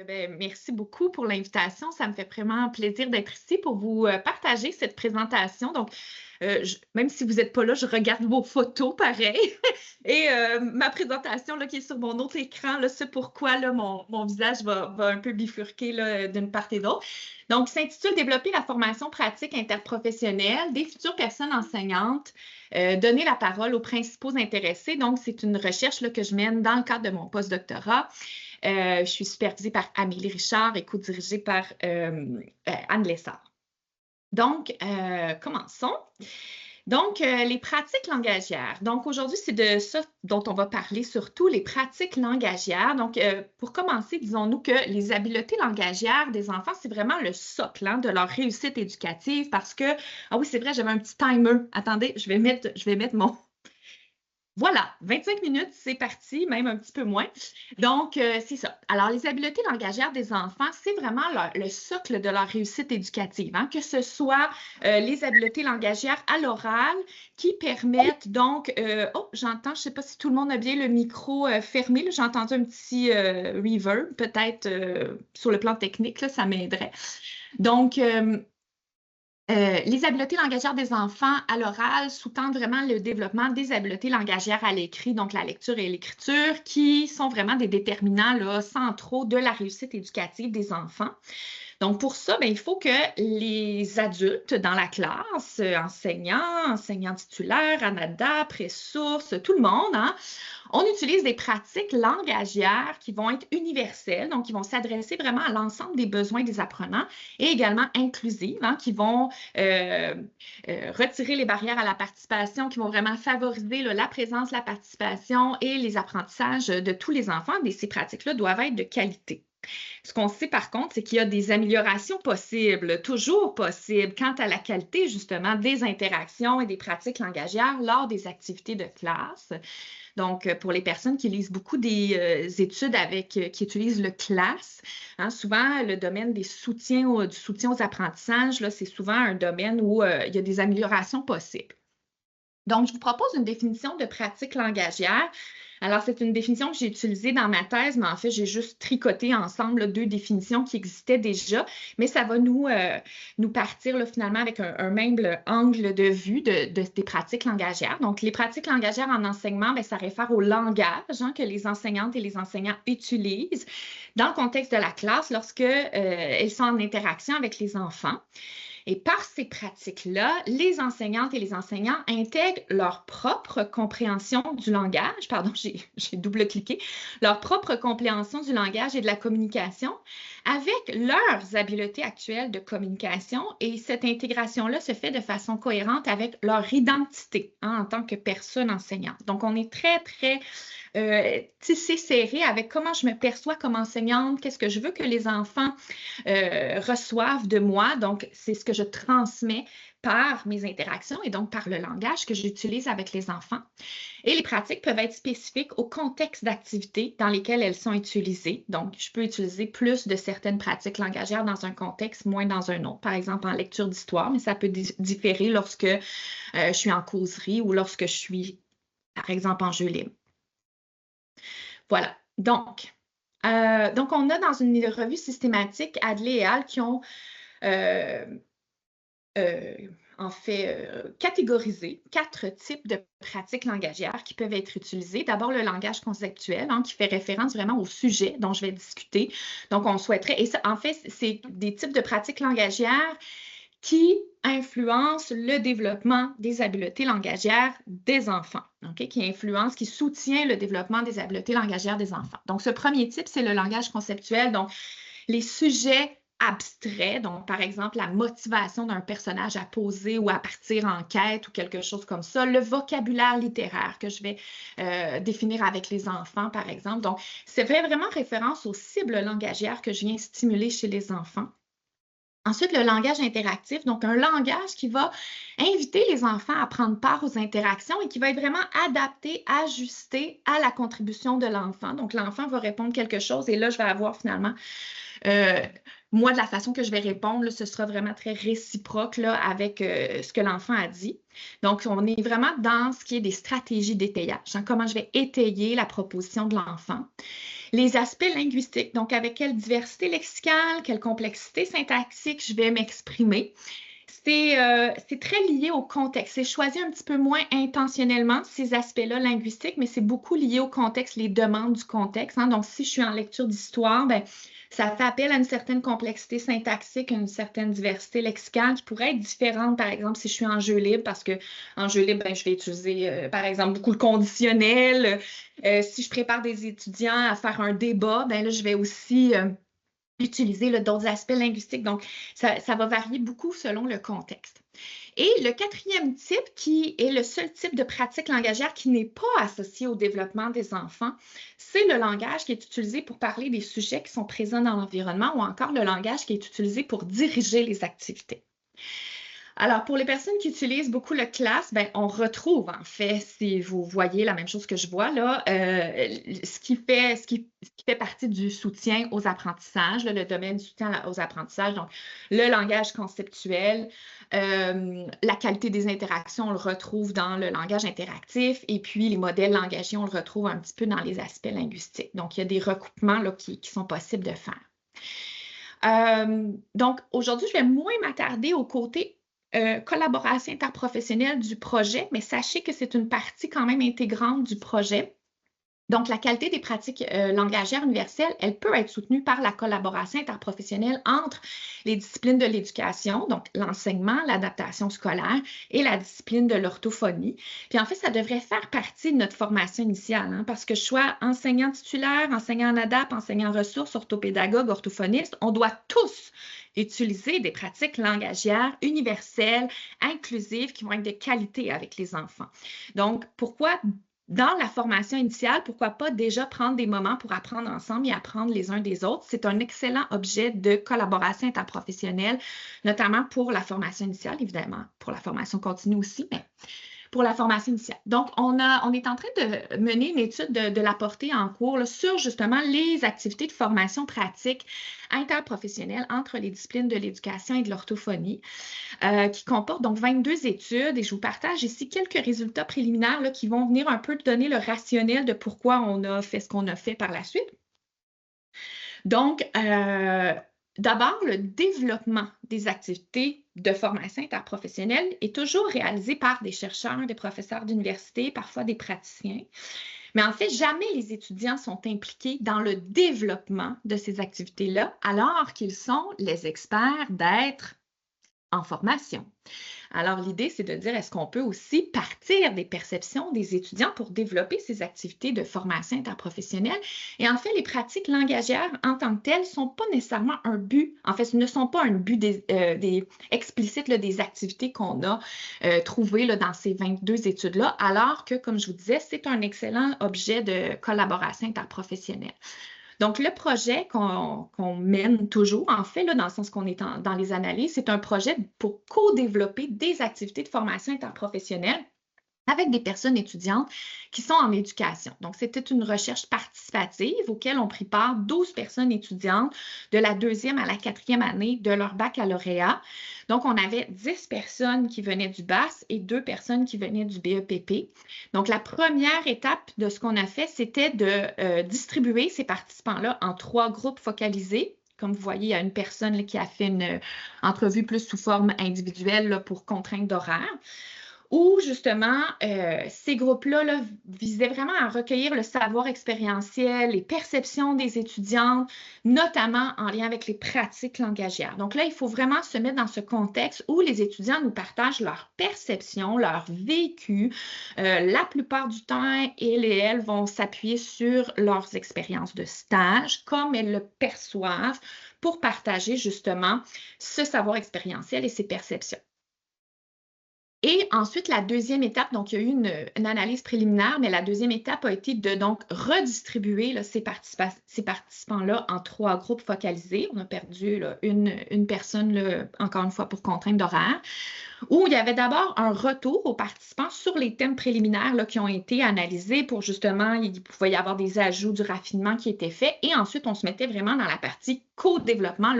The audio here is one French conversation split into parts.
Merci beaucoup pour l'invitation. Ça me fait vraiment plaisir d'être ici pour vous partager cette présentation. Même si vous n'êtes pas là, je regarde vos photos pareil. Et ma présentation là, qui est sur mon autre écran, là, c'est pourquoi là, mon visage va un peu bifurquer là, d'une part et d'autre. Donc, s'intitule Développer la formation pratique interprofessionnelle des futures personnes enseignantes, donner la parole aux principaux intéressés. Donc, c'est une recherche là, que je mène dans le cadre de mon postdoctorat. Je suis supervisée par Amélie Richard et co-dirigée par Anne Lessard. Donc, commençons. Donc, les pratiques langagières. Donc, aujourd'hui, c'est de ça dont on va parler surtout, les pratiques langagières. Donc, pour commencer, disons-nous que les habiletés langagières des enfants, c'est vraiment le socle de leur réussite éducative parce que, ah oui, c'est vrai, j'avais un petit timer. Attendez, je vais mettre mon... Voilà, 25 minutes, c'est parti, même un petit peu moins. Donc, c'est ça. Alors, les habiletés langagières des enfants, c'est vraiment le socle de leur réussite éducative, que ce soit les habiletés langagières à l'oral qui permettent donc... oh, j'entends, je ne sais pas si tout le monde a bien le micro fermé. J'ai entendu un petit reverb, peut-être sur le plan technique, là, ça m'aiderait. Donc... les habiletés langagières des enfants à l'oral sous-tendent vraiment le développement des habiletés langagières à l'écrit, donc la lecture et l'écriture, qui sont vraiment des déterminants là, centraux de la réussite éducative des enfants. Donc, pour ça, il faut que les adultes dans la classe, enseignants titulaires, ANADA, Présource, tout le monde, on utilise des pratiques langagières qui vont être universelles, donc qui vont s'adresser vraiment à l'ensemble des besoins des apprenants et également inclusives, qui vont retirer les barrières à la participation, qui vont vraiment favoriser la présence, la participation et les apprentissages de tous les enfants. Et ces pratiques-là doivent être de qualité. Ce qu'on sait par contre, c'est qu'il y a des améliorations possibles, toujours possibles, quant à la qualité justement des interactions et des pratiques langagières lors des activités de classe. Donc, pour les personnes qui lisent beaucoup des études qui utilisent le CLAS, souvent le domaine du soutien aux apprentissages, c'est souvent un domaine où il y a des améliorations possibles. Donc, je vous propose une définition de pratique langagière. Alors, c'est une définition que j'ai utilisée dans ma thèse, mais en fait, j'ai juste tricoté ensemble deux définitions qui existaient déjà, mais ça va nous partir finalement avec un même angle de vue des pratiques langagières. Donc, les pratiques langagières en enseignement, ça réfère au langage que les enseignantes et les enseignants utilisent dans le contexte de la classe lorsque elles sont en interaction avec les enfants. Et par ces pratiques-là, les enseignantes et les enseignants intègrent leur propre compréhension du langage, pardon, j'ai double-cliqué, leur propre compréhension du langage et de la communication avec leurs habiletés actuelles de communication. Et cette intégration-là se fait de façon cohérente avec leur identité en tant que personne enseignante. Donc, on est très, très tissé serré avec comment je me perçois comme enseignante, qu'est-ce que je veux que les enfants reçoivent de moi. Donc, c'est ce que je transmets par mes interactions et donc par le langage que j'utilise avec les enfants. Et les pratiques peuvent être spécifiques au contexte d'activité dans lesquelles elles sont utilisées. Donc, je peux utiliser plus de certaines pratiques langagières dans un contexte, moins dans un autre. Par exemple, en lecture d'histoire, mais ça peut différer lorsque je suis en causerie ou lorsque je suis, par exemple, en jeu libre. Voilà. Donc, on a dans une revue systématique Adley et Al qui ont catégorisé 4 types de pratiques langagières qui peuvent être utilisées. D'abord, le langage conceptuel, qui fait référence vraiment au sujet dont je vais discuter. Donc, on souhaiterait, et ça, en fait, c'est des types de pratiques langagières qui influence le développement des habiletés langagières des enfants, qui soutient le développement des habiletés langagières des enfants. Donc, ce premier type, c'est le langage conceptuel. Donc, les sujets abstraits, donc par exemple la motivation d'un personnage à poser ou à partir en quête ou quelque chose comme ça, le vocabulaire littéraire que je vais définir avec les enfants, par exemple. Donc, ça fait vraiment référence aux cibles langagières que je viens stimuler chez les enfants. Ensuite, le langage interactif, donc un langage qui va inviter les enfants à prendre part aux interactions et qui va être vraiment adapté, ajusté à la contribution de l'enfant. Donc, l'enfant va répondre quelque chose et là, je vais avoir finalement moi, de la façon que je vais répondre, là, ce sera vraiment très réciproque là, avec ce que l'enfant a dit. Donc, on est vraiment dans ce qui est des stratégies d'étayage, hein, comment je vais étayer la proposition de l'enfant. Les aspects linguistiques, donc avec quelle diversité lexicale, quelle complexité syntaxique je vais m'exprimer. C'est très lié au contexte. C'est choisi un petit peu moins intentionnellement, ces aspects-là linguistiques, mais c'est beaucoup lié au contexte, les demandes du contexte, hein. Donc, si je suis en lecture d'histoire, ben, ça fait appel à une certaine complexité syntaxique, une certaine diversité lexicale qui pourrait être différente, par exemple, si je suis en jeu libre, parce que en jeu libre, ben, je vais utiliser, par exemple, beaucoup le conditionnel. Si je prépare des étudiants à faire un débat, ben là, je vais aussi utiliser d'autres aspects linguistiques. Donc, ça va varier beaucoup selon le contexte. Et le quatrième type, qui est le seul type de pratique langagière qui n'est pas associé au développement des enfants, c'est le langage qui est utilisé pour parler des sujets qui sont présents dans l'environnement ou encore le langage qui est utilisé pour diriger les activités. Alors, pour les personnes qui utilisent beaucoup le CLAS, ben, on retrouve, en fait, si vous voyez la même chose que je vois là, ce qui fait partie du soutien aux apprentissages, là, le domaine du soutien aux apprentissages, donc le langage conceptuel, la qualité des interactions, on le retrouve dans le langage interactif, et puis les modèles langagiers, on le retrouve un petit peu dans les aspects linguistiques. Donc, il y a des recoupements là, qui sont possibles de faire. Donc, aujourd'hui, je vais moins m'attarder au côté collaboration interprofessionnelle du projet, mais sachez que c'est une partie quand même intégrante du projet. Donc, la qualité des pratiques langagières universelles, elle peut être soutenue par la collaboration interprofessionnelle entre les disciplines de l'éducation, donc l'enseignement, l'adaptation scolaire et la discipline de l'orthophonie. Puis en fait, ça devrait faire partie de notre formation initiale, hein, parce que je sois enseignant titulaire, enseignant en ADAP, enseignant en ressources, orthopédagogue, orthophoniste, on doit tous utiliser des pratiques langagières universelles, inclusives, qui vont être de qualité avec les enfants. Donc, pourquoi dans la formation initiale, pourquoi pas déjà prendre des moments pour apprendre ensemble et apprendre les uns des autres? C'est un excellent objet de collaboration interprofessionnelle, notamment pour la formation initiale, évidemment, pour la formation continue aussi, mais pour la formation initiale. Donc, on est en train de mener une étude de la portée en cours là, sur justement les activités de formation pratique interprofessionnelle entre les disciplines de l'éducation et de l'orthophonie, qui comporte donc 22 études. Et je vous partage ici quelques résultats préliminaires là, qui vont venir un peu donner le rationnel de pourquoi on a fait ce qu'on a fait par la suite. Donc, d'abord, le développement des activités de formation interprofessionnelle est toujours réalisé par des chercheurs, des professeurs d'université, parfois des praticiens. Mais en fait, jamais les étudiants sont impliqués dans le développement de ces activités-là, alors qu'ils sont les experts d'être en formation. Alors, l'idée, c'est de dire, est-ce qu'on peut aussi partir des perceptions des étudiants pour développer ces activités de formation interprofessionnelle? Et en fait, les pratiques langagières en tant que telles ne sont pas nécessairement un but, en fait, ce ne sont pas un but explicite là, des activités qu'on a trouvées là, dans ces 22 études-là, alors que, comme je vous disais, c'est un excellent objet de collaboration interprofessionnelle. Donc, le projet qu'on mène toujours, en fait, là, dans le sens qu'on est dans les analyses, c'est un projet pour co-développer des activités de formation interprofessionnelle avec des personnes étudiantes qui sont en éducation. Donc, c'était une recherche participative auquel ont pris part 12 personnes étudiantes de la 2e à la 4e année de leur baccalauréat. Donc, on avait 10 personnes qui venaient du BASS et 2 personnes qui venaient du BEPP. Donc, la première étape de ce qu'on a fait, c'était de distribuer ces participants-là en 3 groupes focalisés. Comme vous voyez, il y a une personne là, qui a fait une entrevue plus sous forme individuelle là, pour contrainte d'horaire, où justement, ces groupes-là là, visaient vraiment à recueillir le savoir expérientiel, les perceptions des étudiantes, notamment en lien avec les pratiques langagières. Donc là, il faut vraiment se mettre dans ce contexte où les étudiants nous partagent leurs perceptions, leur vécu. La plupart du temps, ils et elles vont s'appuyer sur leurs expériences de stage, comme elles le perçoivent, pour partager justement ce savoir expérientiel et ces perceptions. Et ensuite, la deuxième étape, donc il y a eu une analyse préliminaire, mais la deuxième étape a été de donc redistribuer là, ces participants-là en 3 groupes focalisés. On a perdu là, une personne, là, encore une fois, pour contrainte d'horaire, où il y avait d'abord un retour aux participants sur les thèmes préliminaires là, qui ont été analysés pour justement, il pouvait y avoir des ajouts, du raffinement qui était fait. Et ensuite, on se mettait vraiment dans la partie co-développement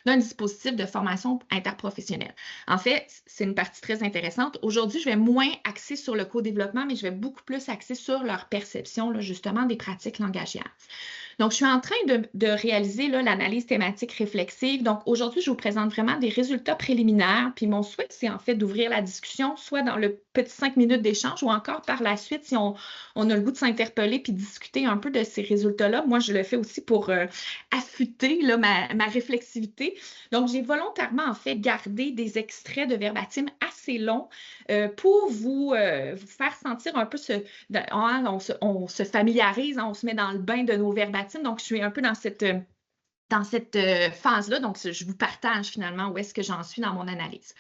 d'un dispositif de formation interprofessionnelle. En fait, c'est une partie très intéressante. Aujourd'hui, je vais moins axer sur le co-développement, mais je vais beaucoup plus axer sur leur perception, là, justement, des pratiques langagières. Donc, je suis en train de réaliser l'analyse thématique réflexive. Donc, aujourd'hui, je vous présente vraiment des résultats préliminaires. Puis, mon souhait, c'est en fait d'ouvrir la discussion, soit dans le petit 5 minutes d'échange ou encore par la suite, si on a le goût de s'interpeller puis discuter un peu de ces résultats-là. Moi, je le fais aussi pour affûter là, ma réflexivité. Donc, j'ai volontairement, en fait, gardé des extraits de verbatim assez longs pour vous faire sentir un peu on se familiarise, on se met dans le bain de nos verbatims. Donc, je suis un peu dans cette phase-là. Donc, je vous partage finalement où est-ce que j'en suis dans mon analyse.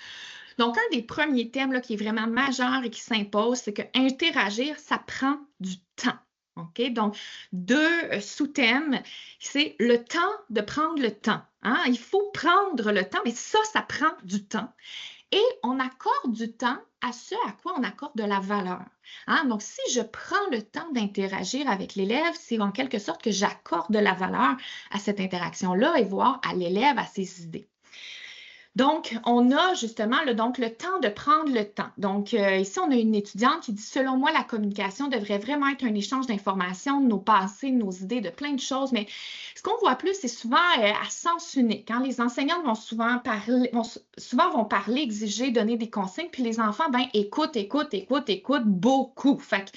Donc, un des premiers thèmes là, qui est vraiment majeur et qui s'impose, c'est que interagir, ça prend du temps. OK? Donc, 2 sous-thèmes, c'est le temps de prendre le temps. Hein? Il faut prendre le temps, mais ça prend du temps. Et on accorde du temps à ce à quoi on accorde de la valeur. Hein? Donc, si je prends le temps d'interagir avec l'élève, c'est en quelque sorte que j'accorde de la valeur à cette interaction-là et voir à l'élève, à ses idées. Donc, on a justement le temps de prendre le temps. Donc, ici, on a une étudiante qui dit « Selon moi, la communication devrait vraiment être un échange d'informations, de nos passés, de nos idées, de plein de choses. » Mais ce qu'on voit plus, c'est souvent à sens unique. Hein? Les enseignantes vont souvent parler, exiger, donner des consignes, puis les enfants, écoutent beaucoup. Fait que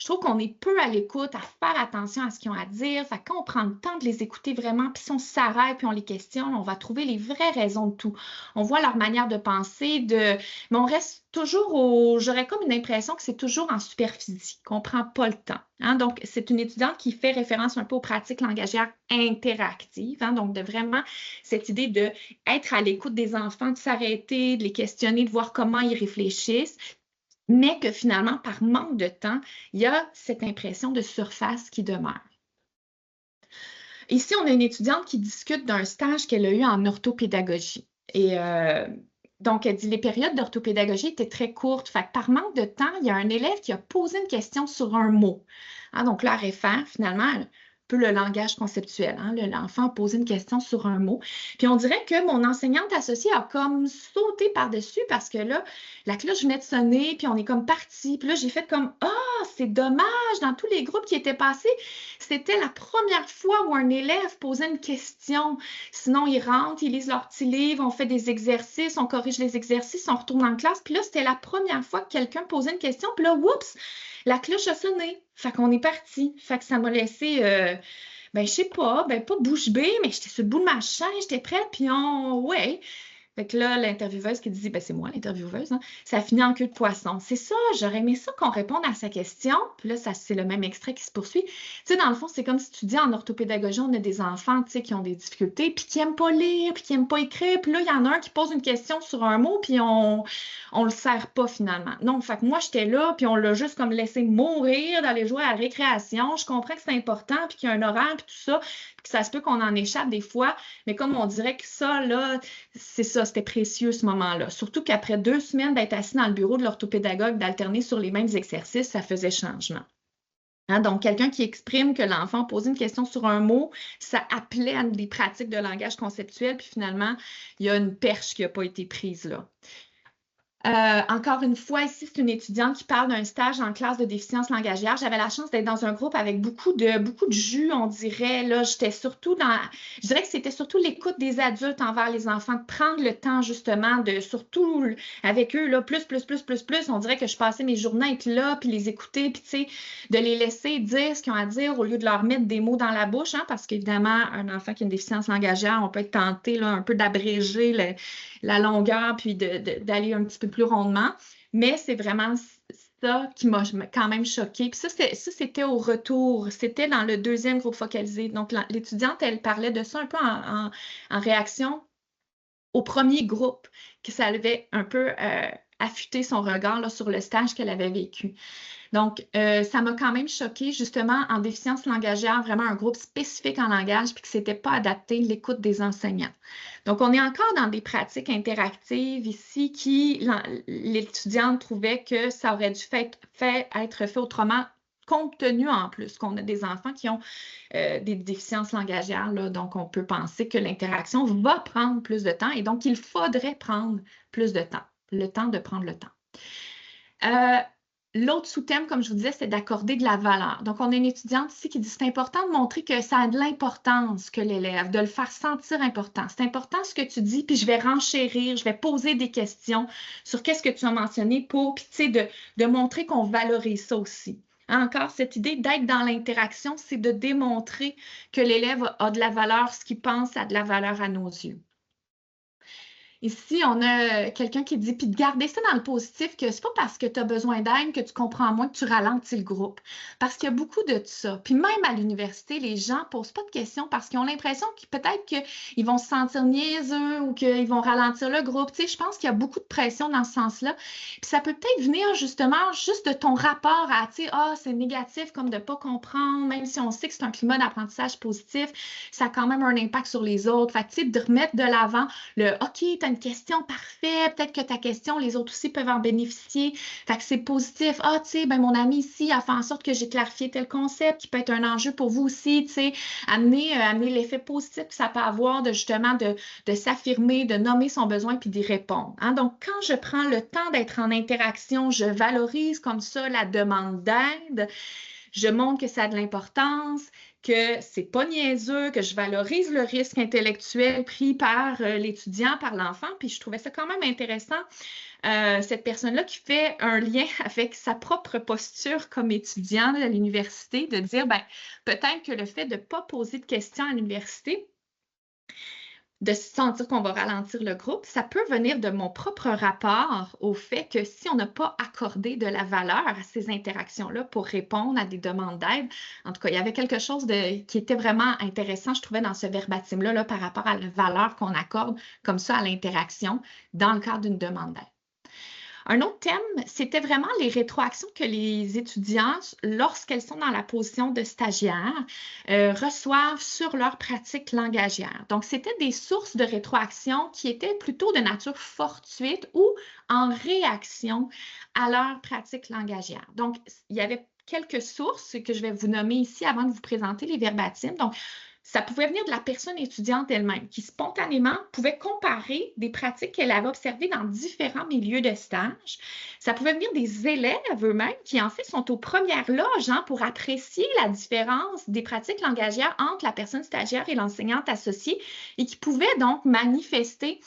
je trouve qu'on est peu à l'écoute, à faire attention à ce qu'ils ont à dire. Fait que quand on prend le temps de les écouter vraiment, puis si on s'arrête, puis on les questionne, on va trouver les vraies raisons de tout. On voit leur manière de penser, mais on reste toujours j'aurais comme une impression que c'est toujours en superficie, qu'on ne prend pas le temps. Hein? Donc, c'est une étudiante qui fait référence un peu aux pratiques langagières interactives. Hein? Donc, de vraiment cette idée d'être à l'écoute des enfants, de s'arrêter, de les questionner, de voir comment ils réfléchissent, mais que finalement, par manque de temps, il y a cette impression de surface qui demeure. Ici, on a une étudiante qui discute d'un stage qu'elle a eu en orthopédagogie. Et donc, elle dit les périodes d'orthopédagogie étaient très courtes. Fait que par manque de temps, il y a un élève qui a posé une question sur un mot. Hein, donc là, elle réfère finalement un peu le langage conceptuel. Hein, l'enfant a posé une question sur un mot. Puis on dirait que mon enseignante associée a comme sauté par-dessus parce que là, la cloche venait de sonner, puis on est comme parti. Puis là, j'ai fait comme « Ah, c'est dommage! » Dans tous les groupes qui étaient passés, c'était la première fois où un élève posait une question. Sinon, ils rentrent, ils lisent leur petit livre, on fait des exercices, on corrige les exercices, on retourne en classe. Puis là, c'était la première fois que quelqu'un posait une question. Puis là, oups, la cloche a sonné. Fait qu'on est parti. Fait que ça m'a laissé, je sais pas bouche bée, mais j'étais sur le bout de ma chaise, j'étais prête, puis ouais. Fait que là, l'intervieweuse qui dit, c'est moi l'intervieweuse, hein, ça a fini en queue de poisson. C'est ça, j'aurais aimé ça qu'on réponde à sa question. Puis là, c'est le même extrait qui se poursuit. Tu sais, dans le fond, c'est comme si tu dis en orthopédagogie, on a des enfants, tu sais, qui ont des difficultés, puis qui n'aiment pas lire, puis qui n'aiment pas écrire. Puis là, il y en a un qui pose une question sur un mot, puis on le sert pas finalement. Non, fait que moi, j'étais là, puis on l'a juste comme laissé mourir d'aller jouer à la récréation. Je comprends que c'est important, puis qu'il y a un horaire, puis tout ça, puis que ça se peut qu'on en échappe des fois. Mais comme on dirait que ça, là, c'est ça, c'était précieux ce moment-là. Surtout qu'après 2 semaines d'être assis dans le bureau de l'orthopédagogue, d'alterner sur les mêmes exercices, ça faisait changement. Hein, donc, quelqu'un qui exprime que l'enfant pose une question sur un mot, ça appelait à des pratiques de langage conceptuel, puis finalement, il y a une perche qui n'a pas été prise là. Encore une fois, ici, c'est une étudiante qui parle d'un stage en classe de déficience langagière. J'avais la chance d'être dans un groupe avec beaucoup de jus, on dirait. Là, je dirais que c'était surtout l'écoute des adultes envers les enfants, de prendre le temps, justement, surtout avec eux, là, plus. On dirait que je passais mes journées à être là, puis les écouter, puis, tu sais, de les laisser dire ce qu'ils ont à dire au lieu de leur mettre des mots dans la bouche, hein, parce qu'évidemment, un enfant qui a une déficience langagière, on peut être tenté, là, un peu d'abréger la longueur, puis d'aller un petit peu plus rondement. Mais c'est vraiment ça qui m'a quand même choquée. Puis ça, c'était au retour. C'était dans le 2e groupe focalisé. Donc, l'étudiante, elle parlait de ça un peu en réaction au premier groupe, que ça avait un peu affûter son regard là, sur le stage qu'elle avait vécu. Donc, ça m'a quand même choquée, justement, en déficience langagière, vraiment un groupe spécifique en langage, puis que ce n'était pas adapté l'écoute des enseignants. Donc, on est encore dans des pratiques interactives ici qui, l'étudiante trouvait que ça aurait dû être fait autrement, compte tenu en plus qu'on a des enfants qui ont des déficiences langagières, là, donc on peut penser que l'interaction va prendre plus de temps et donc il faudrait prendre plus de temps, le temps de prendre le temps. L'autre sous-thème, comme je vous disais, c'est d'accorder de la valeur. Donc, on a une étudiante ici qui dit c'est important de montrer que ça a de l'importance que l'élève, de le faire sentir important. C'est important ce que tu dis, puis je vais renchérir, je vais poser des questions sur qu'est-ce que tu as mentionné pour, puis tu sais, de montrer qu'on valorise ça aussi. Encore, cette idée d'être dans l'interaction, c'est de démontrer que l'élève a de la valeur, ce qu'il pense a de la valeur à nos yeux. Ici, on a quelqu'un qui dit, puis de garder ça dans le positif, que c'est pas parce que tu as besoin d'aide que tu comprends moins que tu ralentis le groupe. Parce qu'il y a beaucoup de ça. Puis même à l'université, les gens posent pas de questions parce qu'ils ont l'impression que peut-être qu'ils vont se sentir niaiseux ou qu'ils vont ralentir le groupe. Tu sais, je pense qu'il y a beaucoup de pression dans ce sens-là. Puis ça peut peut-être venir justement juste de ton rapport à, tu sais, c'est négatif comme de pas comprendre, même si on sait que c'est un climat d'apprentissage positif, ça a quand même un impact sur les autres. Fait que, tu sais, de remettre de l'avant le « OK, tu as une question, parfait, peut-être que ta question, les autres aussi peuvent en bénéficier. » Fait que c'est positif. « Tu sais, ben, mon ami ici a fait en sorte que j'ai clarifié tel concept qui peut être un enjeu pour vous aussi. » Tu sais, amener l'effet positif que ça peut avoir de justement de s'affirmer, de nommer son besoin puis d'y répondre. Hein? Donc, quand je prends le temps d'être en interaction, je valorise comme ça la demande d'aide. Je montre que ça a de l'importance, que c'est pas niaiseux, que je valorise le risque intellectuel pris par l'étudiant, par l'enfant. Puis je trouvais ça quand même intéressant, cette personne-là qui fait un lien avec sa propre posture comme étudiant à l'université, de dire, ben, peut-être que le fait de ne pas poser de questions à l'université, de se sentir qu'on va ralentir le groupe, ça peut venir de mon propre rapport au fait que si on n'a pas accordé de la valeur à ces interactions-là pour répondre à des demandes d'aide, en tout cas, il y avait quelque chose qui était vraiment intéressant, je trouvais, dans ce verbatim-là, là, par rapport à la valeur qu'on accorde comme ça à l'interaction dans le cadre d'une demande d'aide. Un autre thème, c'était vraiment les rétroactions que les étudiants, lorsqu'elles sont dans la position de stagiaire, reçoivent sur leur pratique langagière. Donc, c'était des sources de rétroaction qui étaient plutôt de nature fortuite ou en réaction à leur pratique langagière. Donc, il y avait quelques sources que je vais vous nommer ici avant de vous présenter les verbatims. Donc, ça pouvait venir de la personne étudiante elle-même qui spontanément pouvait comparer des pratiques qu'elle avait observées dans différents milieux de stage. Ça pouvait venir des élèves eux-mêmes qui en fait sont aux premières loges pour apprécier la différence des pratiques langagières entre la personne stagiaire et l'enseignante associée et qui pouvaient donc manifester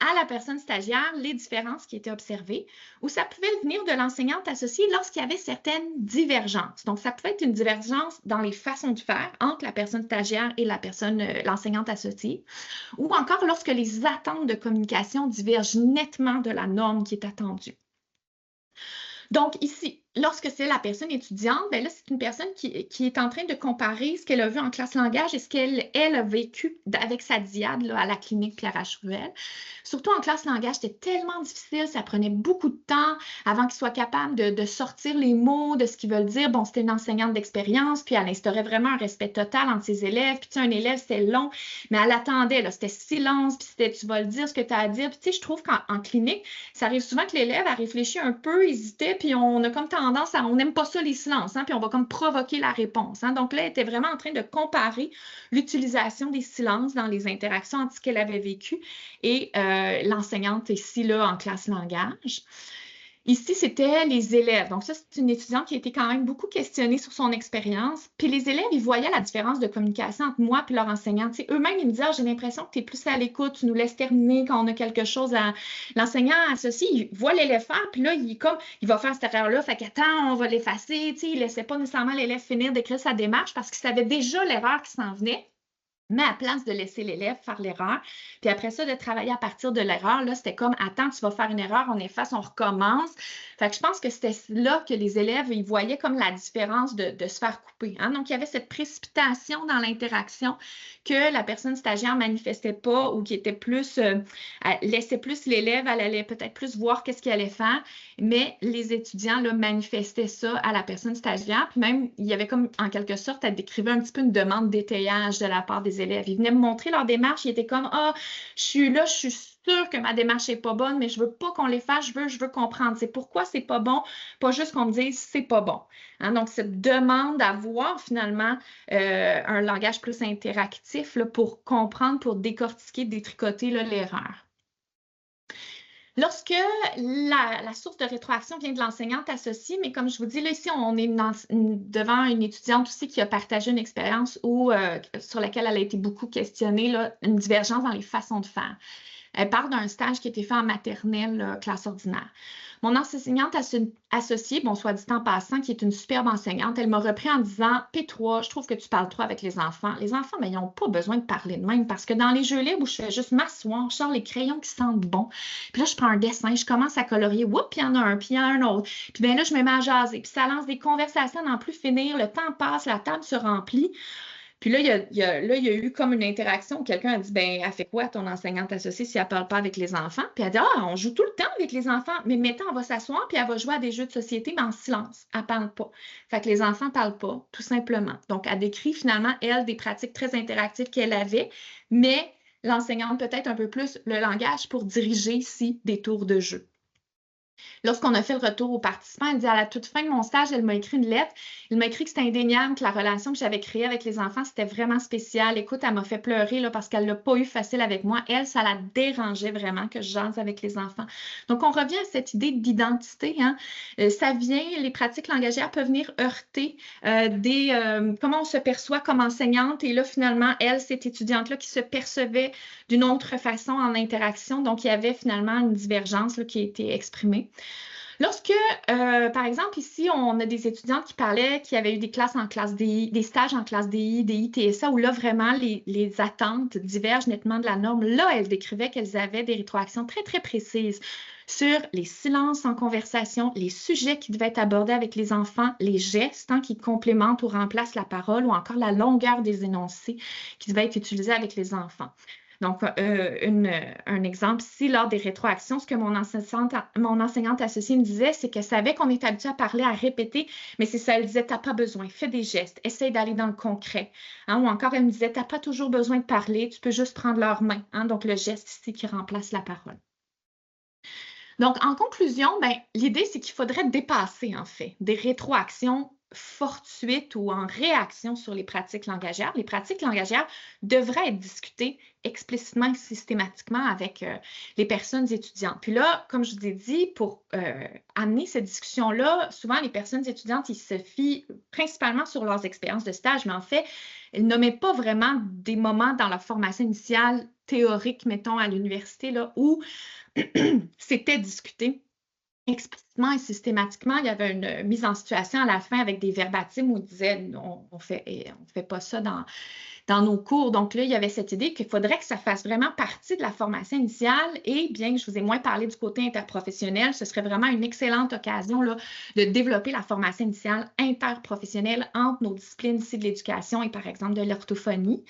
à la personne stagiaire les différences qui étaient observées, ou ça pouvait venir de l'enseignante associée lorsqu'il y avait certaines divergences. Donc, ça pouvait être une divergence dans les façons de faire entre la personne stagiaire et l'enseignante associée, ou encore lorsque les attentes de communication divergent nettement de la norme qui est attendue. Donc, ici, lorsque c'est la personne étudiante, bien là, c'est une personne qui est en train de comparer ce qu'elle a vu en classe langage et ce qu'elle a vécu avec sa diade là, à la clinique Pierre H. Ruel. Surtout en classe langage, c'était tellement difficile, ça prenait beaucoup de temps avant qu'ils soient capables de sortir les mots de ce qu'ils veulent dire. Bon, c'était une enseignante d'expérience, puis elle instaurait vraiment un respect total entre ses élèves. Puis tu sais, un élève, c'était long, mais elle attendait, là, c'était silence, puis c'était tu vas le dire ce que tu as à dire. Puis tu sais, je trouve qu'en clinique, ça arrive souvent que l'élève a réfléchi un peu, hésitait, puis on a comme tendance à, on n'aime pas ça les silences, puis on va comme provoquer la réponse. Donc là, elle était vraiment en train de comparer l'utilisation des silences dans les interactions entre ce qu'elle avait vécu et l'enseignante ici, là, en classe langage. Ici, c'était les élèves. Donc ça, c'est une étudiante qui a été quand même beaucoup questionnée sur son expérience. Puis les élèves, ils voyaient la différence de communication entre moi et leur enseignante. Eux-mêmes, ils me disaient, j'ai l'impression que tu es plus à l'écoute, tu nous laisses terminer quand on a quelque chose à... L'enseignant associé, il voit l'élève faire, puis là, il va faire cette erreur-là, fait qu'attends, on va l'effacer. Il ne laissait pas nécessairement l'élève finir d'écrire sa démarche parce qu'il savait déjà l'erreur qui s'en venait. Mais à place de laisser l'élève faire l'erreur, puis après ça, de travailler à partir de l'erreur, là, c'était comme, attends, tu vas faire une erreur, on efface, on recommence. Fait que je pense que c'était là que les élèves, ils voyaient comme la différence de se faire couper. Hein? Donc, il y avait cette précipitation dans l'interaction que la personne stagiaire manifestait pas ou qui était plus, elle laissait plus l'élève, elle allait peut-être plus voir qu'est-ce qu'il allait faire, mais les étudiants, là, manifestaient ça à la personne stagiaire. Puis même, il y avait comme, en quelque sorte, elle décrivait un petit peu une demande d'étayage de la part des élèves. Ils venaient me montrer leur démarche, ils étaient comme, ah, je suis là, je suis sûre que ma démarche n'est pas bonne, mais je veux pas qu'on les fasse, je veux comprendre. C'est pourquoi c'est pas bon, pas juste qu'on me dise c'est pas bon. Hein? Donc, cette demande d'avoir finalement un langage plus interactif là, pour comprendre, pour décortiquer, détricoter l'erreur. Lorsque la source de rétroaction vient de l'enseignante associée, mais comme je vous dis, là, ici, on est devant une étudiante aussi qui a partagé une expérience sur laquelle elle a été beaucoup questionnée, là, une divergence dans les façons de faire. Elle parle d'un stage qui a été fait en maternelle, là, classe ordinaire. Mon enseignante associée, bon, soit dit en passant, qui est une superbe enseignante, elle m'a repris en disant « P3, je trouve que tu parles trop avec les enfants. Les enfants, mais ils n'ont pas besoin de parler de même parce que dans les jeux libres où je fais juste m'asseoir, je sors les crayons qui sentent bon. Puis là, je prends un dessin, je commence à colorier. Oups, puis il y en a un, puis il y en a un autre. Puis bien là, je me mets à jaser. Puis ça lance des conversations à n'en plus finir. Le temps passe, la table se remplit. Puis là, il y a eu comme une interaction où quelqu'un a dit, ben, elle fait quoi ton enseignante associée si elle ne parle pas avec les enfants? Puis elle a dit, ah, on joue tout le temps avec les enfants, mais maintenant, on va s'asseoir puis elle va jouer à des jeux de société, mais en silence. Elle ne parle pas. Fait que les enfants ne parlent pas, tout simplement. Donc, elle décrit finalement, elle, des pratiques très interactives qu'elle avait, mais l'enseignante peut-être un peu plus le langage pour diriger ici des tours de jeu. Lorsqu'on a fait le retour aux participants, elle dit à la toute fin de mon stage, elle m'a écrit une lettre. Elle m'a écrit que c'était indéniable, que la relation que j'avais créée avec les enfants, c'était vraiment spécial. Écoute, elle m'a fait pleurer là, parce qu'elle ne l'a pas eu facile avec moi. Elle, ça la dérangeait vraiment que je jase avec les enfants. Donc, on revient à cette idée d'identité. Hein. Ça vient, les pratiques langagières peuvent venir heurter comment on se perçoit comme enseignante. Et là, finalement, elle, cette étudiante-là qui se percevait d'une autre façon en interaction. Donc, il y avait finalement une divergence là, qui a été exprimée. Lorsque, par exemple, ici, on a des étudiantes qui parlaient, qui avaient eu des classes en classe DI, des stages en classe DI, DI, TSA, où là, vraiment, les attentes divergent nettement de la norme. Là, elles décrivaient qu'elles avaient des rétroactions très, très précises sur les silences en conversation, les sujets qui devaient être abordés avec les enfants, les gestes qui complémentent ou remplacent la parole, ou encore la longueur des énoncés qui devaient être utilisés avec les enfants. Donc, un exemple ici, lors des rétroactions, ce que mon enseignante associée me disait, c'est qu'elle savait qu'on est habitué à parler, à répéter, mais c'est ça, elle disait, t'as pas besoin, fais des gestes, essaye d'aller dans le concret. Hein, ou encore, elle me disait, t'as pas toujours besoin de parler, tu peux juste prendre leurs mains. Hein, donc, le geste ici qui remplace la parole. Donc, en conclusion, l'idée, c'est qu'il faudrait dépasser, en fait, des rétroactions fortuites ou en réaction sur les pratiques langagières. Les pratiques langagières devraient être discutées explicitement et systématiquement avec les personnes étudiantes. Puis là, comme je vous ai dit, pour amener cette discussion-là, souvent les personnes étudiantes, ils se fient principalement sur leurs expériences de stage, mais en fait, ils nommaient pas vraiment des moments dans leur formation initiale théorique, mettons, à l'université, là, où c'était discuté explicitement et systématiquement. Il y avait une mise en situation à la fin avec des verbatims où il disait on fait pas ça dans nos cours. Donc là, il y avait cette idée qu'il faudrait que ça fasse vraiment partie de la formation initiale et bien que je vous ai moins parlé du côté interprofessionnel, ce serait vraiment une excellente occasion là, de développer la formation initiale interprofessionnelle entre nos disciplines ici de l'éducation et par exemple de l'orthophonie.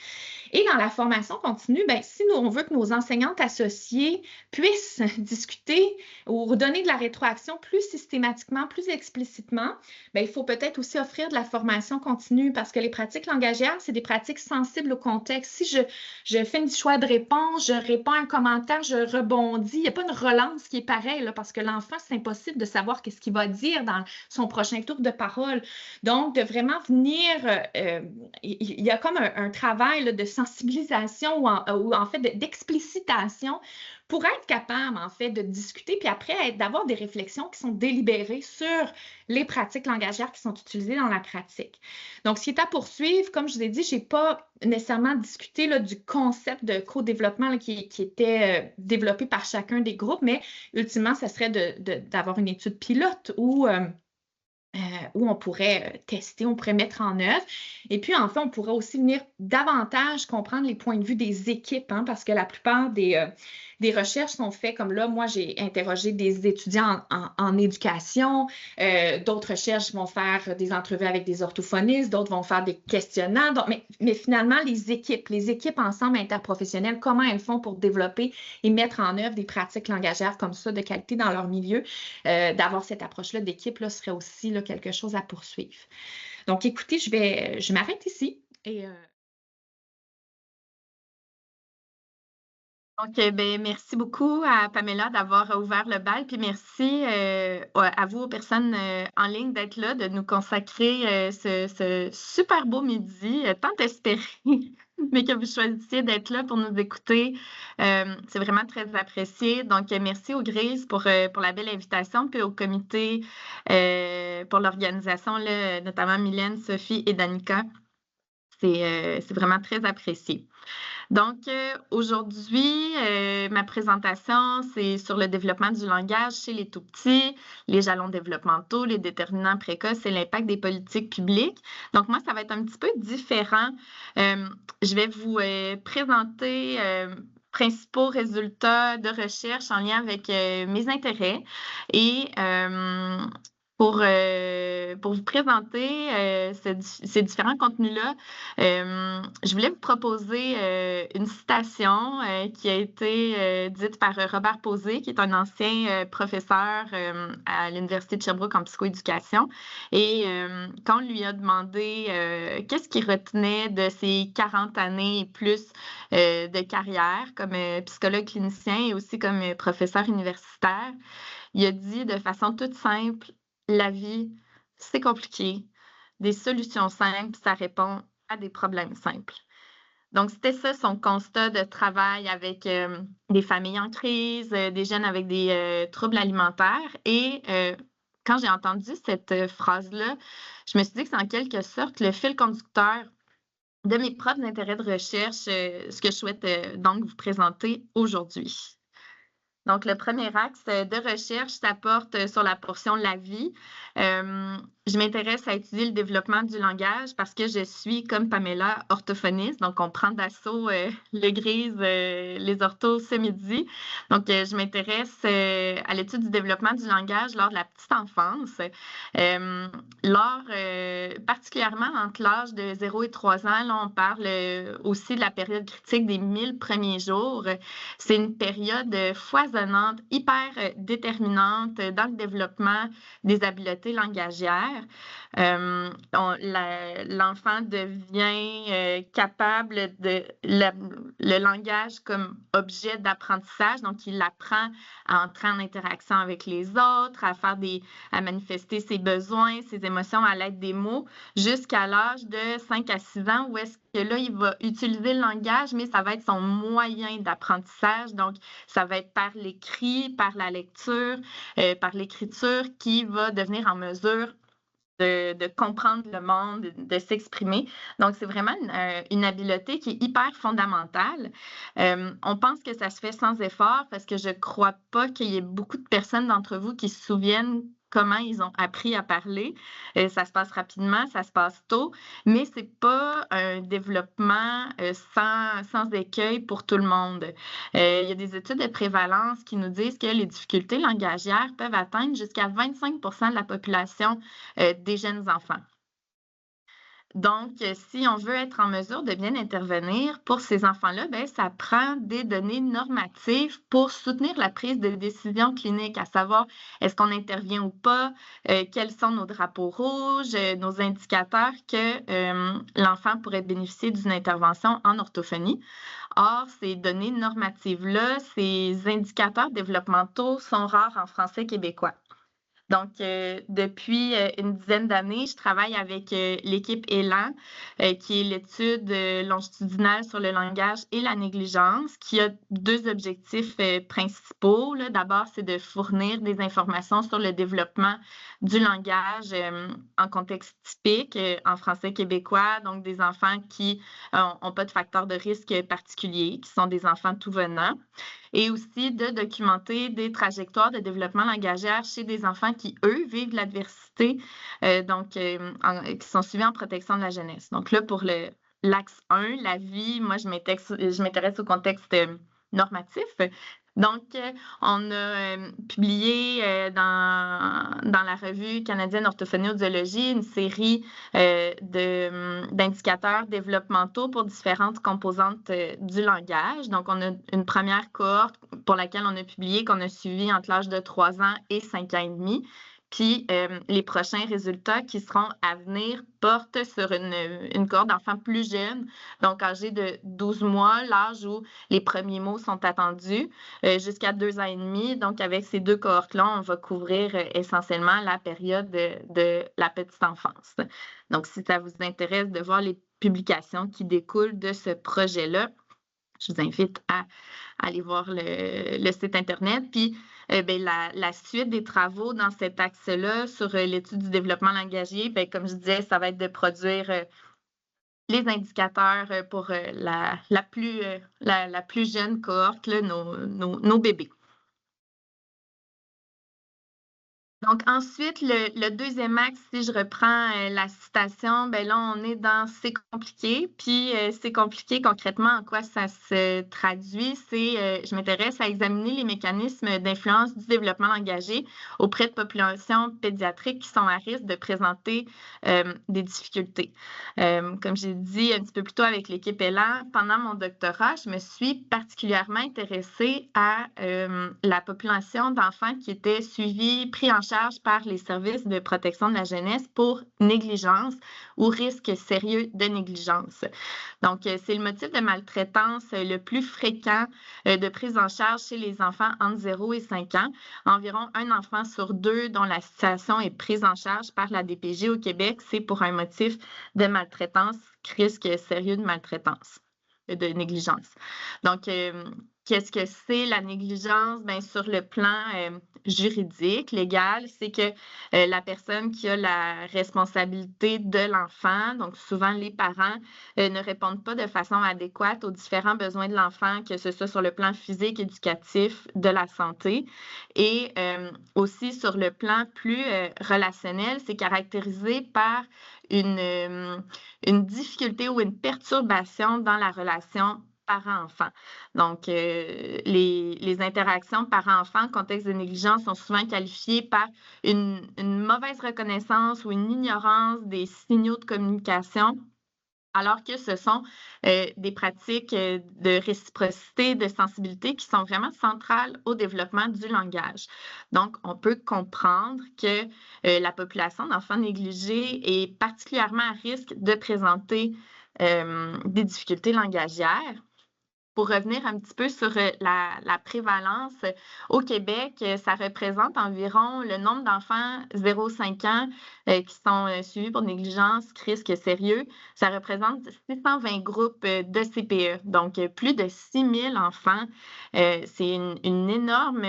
Et dans la formation continue, si on veut que nos enseignantes associées puissent discuter ou donner de la rétroaction plus systématiquement, plus explicitement, il faut peut-être aussi offrir de la formation continue parce que les pratiques langagières, c'est des pratiques sensibles au contexte. Si je fais une choix de réponse, je réponds à un commentaire, je rebondis, il n'y a pas une relance qui est pareille là, parce que l'enfant, c'est impossible de savoir qu'est-ce qu'il va dire dans son prochain tour de parole. Donc, de vraiment venir, il y a comme un travail là, de sensibilisation ou en fait d'explicitation pour être capable, en fait, de discuter, puis après, d'avoir des réflexions qui sont délibérées sur les pratiques langagières qui sont utilisées dans la pratique. Donc, ce qui est à poursuivre, comme je vous ai dit, je n'ai pas nécessairement discuté là, du concept de co-développement qui était développé par chacun des groupes, mais ultimement, ça serait d'avoir une étude pilote où où on pourrait tester, on pourrait mettre en œuvre. Et puis, enfin, on pourrait aussi venir davantage comprendre les points de vue des équipes, hein, parce que la plupart des recherches sont faites comme là. Moi, j'ai interrogé des étudiants en éducation. D'autres recherches vont faire des entrevues avec des orthophonistes, d'autres vont faire des questionnaires. Donc, mais finalement, les équipes ensemble interprofessionnelles, comment elles font pour développer et mettre en œuvre des pratiques langagières comme ça de qualité dans leur milieu, d'avoir cette approche-là d'équipe là, serait aussi là, quelque chose à poursuivre. Donc, écoutez, je m'arrête ici et Donc, ben, merci beaucoup à Pamela d'avoir ouvert le bal, puis merci à vous, aux personnes en ligne, d'être là, de nous consacrer ce super beau midi, tant espéré, mais que vous choisissiez d'être là pour nous écouter. C'est vraiment très apprécié. Donc, merci aux Grises pour la belle invitation, puis au comité pour l'organisation, là, notamment Mylène, Sophie et Danica. C'est vraiment très apprécié. Donc, aujourd'hui, ma présentation, c'est sur le développement du langage chez les tout-petits, les jalons développementaux, les déterminants précoces et l'impact des politiques publiques. Donc, moi, ça va être un petit peu différent. Je vais vous présenter principaux résultats de recherche en lien avec mes intérêts et pour vous présenter ces différents contenus-là, je voulais vous proposer une citation qui a été dite par Robert Posé, qui est un ancien professeur à l'Université de Sherbrooke en psychoéducation. Et quand on lui a demandé qu'est-ce qu'il retenait de ses 40 années et plus de carrière comme psychologue clinicien et aussi comme professeur universitaire, il a dit de façon toute simple, la vie, c'est compliqué. Des solutions simples, ça répond à des problèmes simples. Donc, c'était ça son constat de travail avec des familles en crise, des jeunes avec des troubles alimentaires. Et quand j'ai entendu cette phrase-là, je me suis dit que c'est en quelque sorte le fil conducteur de mes propres intérêts de recherche, ce que je souhaite donc vous présenter aujourd'hui. Donc, le premier axe de recherche, ça porte sur la portion la vie. Je m'intéresse à étudier le développement du langage parce que je suis, comme Pamela, orthophoniste. Donc, on prend d'assaut le grise, les orthos ce midi. Donc, je m'intéresse à l'étude du développement du langage lors de la petite enfance. Particulièrement entre l'âge de 0 et 3 ans, là, on parle aussi de la période critique des 1000 premiers jours. C'est une période foisonnante, hyper déterminante dans le développement des habiletés langagières. L'enfant devient capable de le langage comme objet d'apprentissage, donc il apprend à entrer en interaction avec les autres, à manifester ses besoins, ses émotions à l'aide des mots, jusqu'à l'âge de 5 à 6 ans, où est-ce que là, il va utiliser le langage, mais ça va être son moyen d'apprentissage. Donc, ça va être par l'écrit, par la lecture, par l'écriture, qui va devenir en mesure de comprendre le monde, de s'exprimer. Donc, c'est vraiment une habileté qui est hyper fondamentale. On pense que ça se fait sans effort parce que je ne crois pas qu'il y ait beaucoup de personnes d'entre vous qui se souviennent comment ils ont appris à parler. Ça se passe rapidement, ça se passe tôt, mais ce n'est pas un développement sans écueil pour tout le monde. Il y a des études de prévalence qui nous disent que les difficultés langagières peuvent atteindre jusqu'à 25 de la population des jeunes enfants. Donc, si on veut être en mesure de bien intervenir pour ces enfants-là, ben, ça prend des données normatives pour soutenir la prise de décision clinique, à savoir est-ce qu'on intervient ou pas, quels sont nos drapeaux rouges, nos indicateurs que l'enfant pourrait bénéficier d'une intervention en orthophonie. Or, ces données normatives-là, ces indicateurs développementaux sont rares en français québécois. Donc, depuis une dizaine d'années, je travaille avec l'équipe Élan, qui est l'étude longitudinale sur le langage et la négligence, qui a deux objectifs principaux. D'abord, c'est de fournir des informations sur le développement du langage en contexte typique, en français québécois, donc des enfants qui n'ont pas de facteurs de risque particuliers, qui sont des enfants tout venant, et aussi de documenter des trajectoires de développement langagière chez des enfants qui, eux, vivent de l'adversité, qui sont suivis en protection de la jeunesse. Donc là, pour l'axe 1, la vie, moi, je m'intéresse au contexte normatif. Donc, on a publié dans la revue canadienne Orthophonie-Audiologie une série d'indicateurs développementaux pour différentes composantes du langage. Donc, on a une première cohorte pour laquelle on a publié, qu'on a suivi entre l'âge de 3 ans et 5 ans et demi. Puis, les prochains résultats qui seront à venir portent sur une cohorte d'enfants plus jeunes, donc âgés de 12 mois, l'âge où les premiers mots sont attendus, jusqu'à 2 ans et demi. Donc, avec ces 2 cohortes-là, on va couvrir essentiellement la période de la petite enfance. Donc, si ça vous intéresse de voir les publications qui découlent de ce projet-là, je vous invite à aller voir le site Internet. Puis, la suite des travaux dans cet axe-là sur l'étude du développement langagier, comme je disais, ça va être de produire les indicateurs pour la plus jeune cohorte, là, nos bébés. Donc, ensuite, le deuxième axe, si je reprends la citation, là, on est dans « c'est compliqué ». Puis, c'est compliqué concrètement, en quoi ça se traduit? Je m'intéresse à examiner les mécanismes d'influence du développement langagier auprès de populations pédiatriques qui sont à risque de présenter des difficultés. Comme j'ai dit un petit peu plus tôt avec l'équipe Élan, pendant mon doctorat, je me suis particulièrement intéressée à la population d'enfants qui étaient suivis, pris en charge par les services de protection de la jeunesse pour négligence ou risque sérieux de négligence. Donc, c'est le motif de maltraitance le plus fréquent de prise en charge chez les enfants entre 0 et 5 ans. Environ un enfant sur 2 dont la situation est prise en charge par la DPJ au Québec, c'est pour un motif de maltraitance, risque sérieux de maltraitance, de négligence. Donc, qu'est-ce que c'est la négligence? Sur le plan juridique, légal, c'est que la personne qui a la responsabilité de l'enfant, donc souvent les parents, ne répondent pas de façon adéquate aux différents besoins de l'enfant, que ce soit sur le plan physique, éducatif, de la santé. Et aussi sur le plan plus relationnel, c'est caractérisé par une difficulté ou une perturbation dans la relation parent-enfant. Donc, les interactions parent-enfant en contexte de négligence sont souvent qualifiées par une mauvaise reconnaissance ou une ignorance des signaux de communication, alors que ce sont des pratiques de réciprocité, de sensibilité qui sont vraiment centrales au développement du langage. Donc, on peut comprendre que la population d'enfants négligés est particulièrement à risque de présenter des difficultés langagières. Pour revenir un petit peu sur la prévalence, au Québec, ça représente environ le nombre d'enfants 0-5 ans qui sont suivis pour négligence, risque sérieux. Ça représente 620 groupes de CPE, donc plus de 6 000 enfants. C'est une énorme...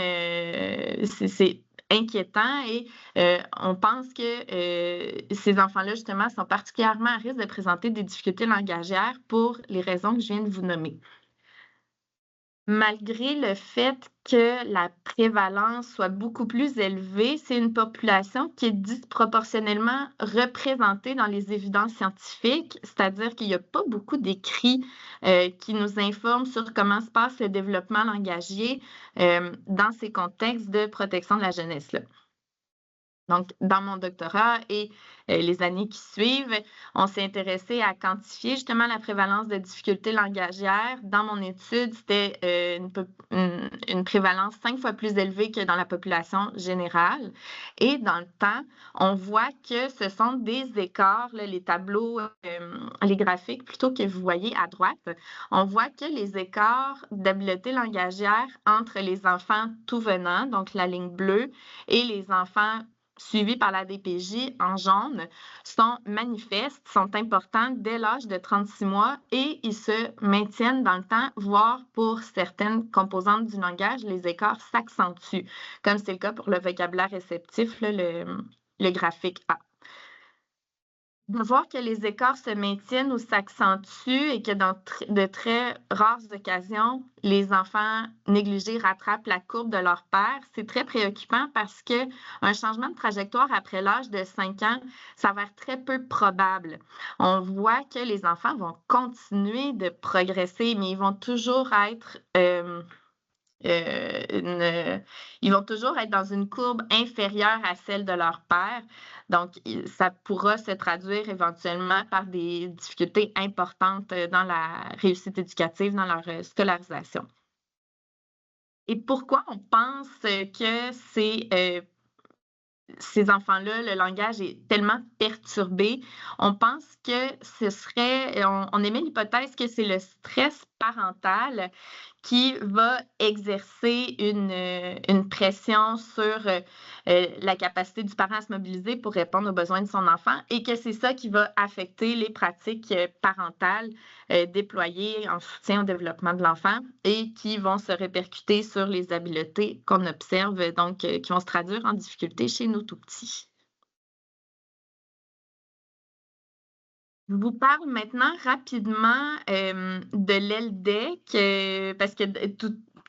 c'est inquiétant et on pense que ces enfants-là, justement, sont particulièrement à risque de présenter des difficultés langagières pour les raisons que je viens de vous nommer. Malgré le fait que la prévalence soit beaucoup plus élevée, c'est une population qui est disproportionnellement représentée dans les évidences scientifiques, c'est-à-dire qu'il n'y a pas beaucoup d'écrits qui nous informent sur comment se passe le développement langagier dans ces contextes de protection de la jeunesse-là. Donc, dans mon doctorat et les années qui suivent, on s'est intéressé à quantifier justement la prévalence de difficultés langagières. Dans mon étude, c'était une prévalence 5 fois plus élevée que dans la population générale. Et dans le temps, on voit que ce sont des écarts, là, les tableaux, les graphiques plutôt que vous voyez à droite, on voit que les écarts d'habileté langagière entre les enfants tout venant, donc la ligne bleue, et les enfants suivis par la DPJ en jaune, sont manifestes, sont importants dès l'âge de 36 mois et ils se maintiennent dans le temps, voire pour certaines composantes du langage, les écarts s'accentuent, comme c'est le cas pour le vocabulaire réceptif, là, le graphique A. de voir que les écarts se maintiennent ou s'accentuent et que dans de très rares occasions, les enfants négligés rattrapent la courbe de leur père, c'est très préoccupant parce que un changement de trajectoire après l'âge de 5 ans s'avère très peu probable. On voit que les enfants vont continuer de progresser, mais ils vont toujours être ils vont toujours être dans une courbe inférieure à celle de leur père. Donc, ça pourra se traduire éventuellement par des difficultés importantes dans la réussite éducative, dans leur scolarisation. Et pourquoi on pense que ces enfants-là, le langage est tellement perturbé? On pense que ce serait, on émet l'hypothèse que c'est le stress parental qui va exercer une pression sur la capacité du parent à se mobiliser pour répondre aux besoins de son enfant et que c'est ça qui va affecter les pratiques parentales déployées en soutien au développement de l'enfant et qui vont se répercuter sur les habiletés qu'on observe, donc qui vont se traduire en difficultés chez nos tout-petits. Je vous parle maintenant rapidement de l'ELDEC, parce que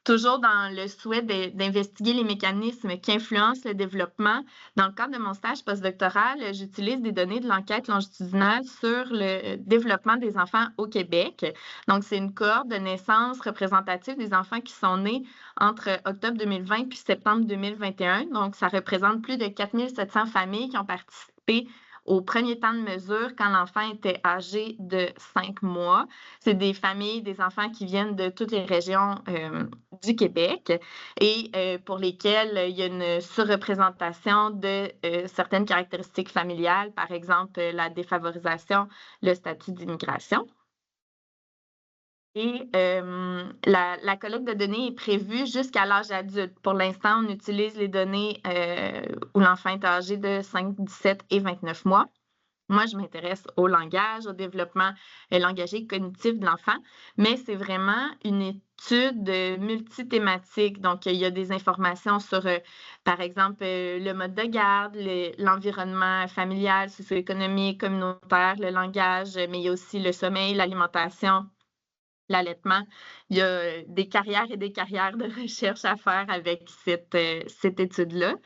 toujours dans le souhait d'investiguer les mécanismes qui influencent le développement. Dans le cadre de mon stage postdoctoral, j'utilise des données de l'enquête longitudinale sur le développement des enfants au Québec. Donc, c'est une cohorte de naissance représentative des enfants qui sont nés entre octobre 2020 puis septembre 2021. Donc, ça représente plus de 4700 familles qui ont participé au premier temps de mesure quand l'enfant était âgé de 5 mois. C'est des familles, des enfants qui viennent de toutes les régions du Québec et pour lesquels il y a une surreprésentation de certaines caractéristiques familiales, par exemple la défavorisation, le statut d'immigration. Et la collecte de données est prévue jusqu'à l'âge adulte. Pour l'instant, on utilise les données où l'enfant est âgé de 5, 17 et 29 mois. Moi, je m'intéresse au langage, au développement langagier cognitif de l'enfant, mais c'est vraiment une étude multithématique. Donc, il y a des informations sur, par exemple, le mode de garde, l'environnement familial, socio-économique, communautaire, le langage, mais il y a aussi le sommeil, l'alimentation, l'allaitement. Il y a des carrières et des carrières de recherche à faire avec cette étude-là.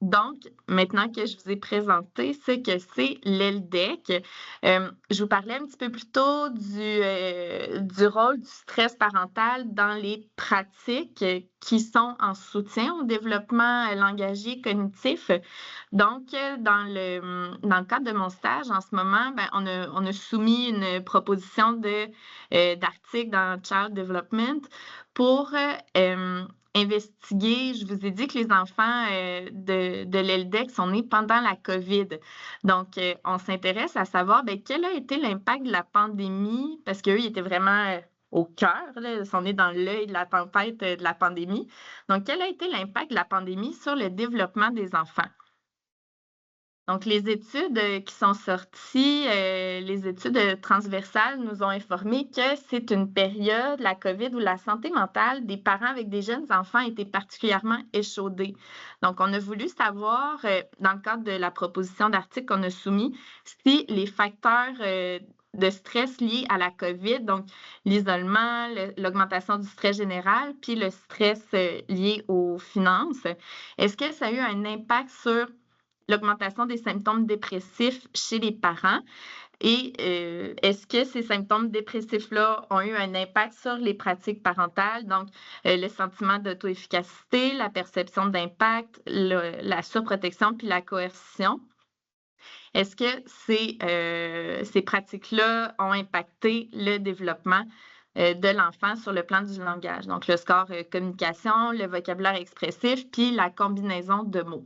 Donc, maintenant que je vous ai présenté ce que c'est l'ELDEC, je vous parlais un petit peu plus tôt du rôle du stress parental dans les pratiques qui sont en soutien au développement langagier cognitif. Donc, dans le cadre de mon stage, en ce moment, on a soumis une proposition d'article dans Child Development pour investiguer. Je vous ai dit que les enfants de l'ELDEC sont nés pendant la COVID. Donc, on s'intéresse à savoir quel a été l'impact de la pandémie, parce qu'eux, ils étaient vraiment au cœur, ils sont nés dans l'œil de la tempête de la pandémie. Donc, quel a été l'impact de la pandémie sur le développement des enfants? Donc, les études qui sont sorties, les études transversales nous ont informé que c'est une période, la COVID, où la santé mentale des parents avec des jeunes enfants était particulièrement échaudée. Donc, on a voulu savoir, dans le cadre de la proposition d'article qu'on a soumis, si les facteurs de stress liés à la COVID, donc l'isolement, l'augmentation du stress général, puis le stress lié aux finances, est-ce que ça a eu un impact sur l'augmentation des symptômes dépressifs chez les parents? Et est-ce que ces symptômes dépressifs-là ont eu un impact sur les pratiques parentales, donc le sentiment d'auto-efficacité, la perception d'impact, la surprotection puis la coercition? Est-ce que ces pratiques-là ont impacté le développement de l'enfant sur le plan du langage? Donc, le score communication, le vocabulaire expressif, puis la combinaison de mots.